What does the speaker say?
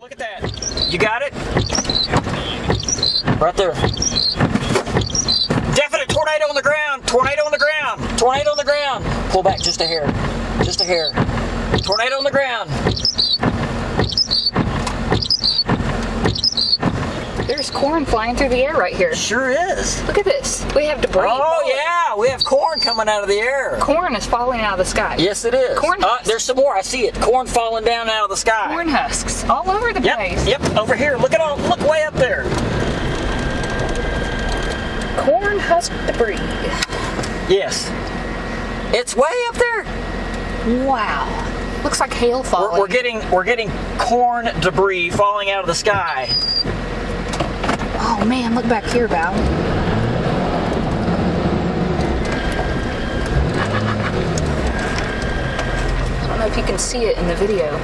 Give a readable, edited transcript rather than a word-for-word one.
Look at that. You got it? Right there. Definite tornado on the ground. Tornado on the ground. Tornado on the ground. Pull back just a hair. Just a hair. Tornado on the ground. There's corn flying through the air right here. Sure is. Look at this. We have debris. Oh, yeah. We have corn coming out of the air. Corn is falling out of the sky. Yes, it is. Corn husks. There's some more. I see it. Corn falling down out of the sky. Corn husks all over the place. Yep. Over here. Look at all. Look way up there. Corn husk debris. Yes. It's way up there. Wow. Looks like hail falling. We're getting corn debris falling out of the sky. Oh man, look back here, Val. I don't know if you can see it in the video.